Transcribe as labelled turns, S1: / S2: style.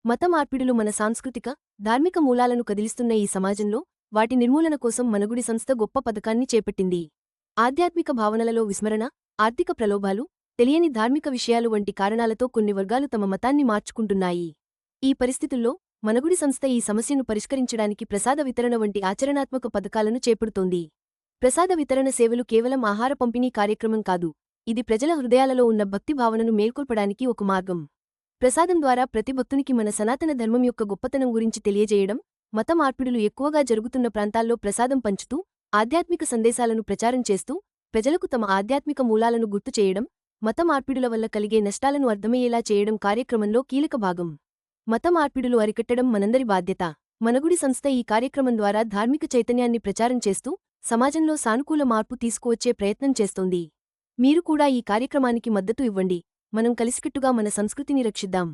S1: మత మార్పిడులు మన సాంస్కృతిక, ధార్మిక మూలాలను కదిలిస్తున్న ఈ సమాజంలో వాటి నిర్మూలన కోసం మనగుడి సంస్థ గొప్ప పథకాన్ని చేపట్టింది. ఆధ్యాత్మిక భావనలలో విస్మరణ, ఆర్థిక ప్రలోభాలు, తెలియని ధార్మిక విషయాలు వంటి కారణాలతో కొన్ని వర్గాలు తమ మతాన్ని మార్చుకుంటున్నాయి. ఈ పరిస్థితుల్లో మనగుడి సంస్థ ఈ సమస్యను పరిష్కరించడానికి ప్రసాద వితరణ వంటి ఆచరణాత్మక పథకాలను చేపడుతోంది. ప్రసాద వితరణ సేవలు కేవలం ఆహార పంపిణీ కార్యక్రమం కాదు, ఇది ప్రజల హృదయాలలో ఉన్న భక్తి భావనను మేల్కొల్పడానికి ఒక మార్గం. ప్రసాదం ద్వారా ప్రతి భక్తునికి మన సనాతన ధర్మం యొక్క గొప్పతనం గురించి తెలియజేయడం, మత మార్పిడులు ఎక్కువగా జరుగుతున్న ప్రాంతాల్లో ప్రసాదం పంచుతూ, ఆధ్యాత్మిక సందేశాలను ప్రచారం చేస్తూ, ప్రజలకు తమ ఆధ్యాత్మిక మూలాలను గుర్తు చేయడం, మత మార్పిడుల వల్ల కలిగే నష్టాలను అర్థమయ్యేలా చేయడం కార్యక్రమంలో కీలక భాగం. మత మార్పిడులు అరికట్టడం మనందరి బాధ్యత. మనగుడి సంస్థ ఈ కార్యక్రమం ద్వారా ధార్మిక చైతన్యాన్ని ప్రచారం చేస్తూ, సమాజంలో సానుకూల మార్పు తీసుకువచ్చే ప్రయత్నం చేస్తోంది. మీరు కూడా ఈ కార్యక్రమానికి మద్దతు ఇవ్వండి. మనం కలిసికట్టుగా మన సంస్కృతిని రక్షిద్దాం.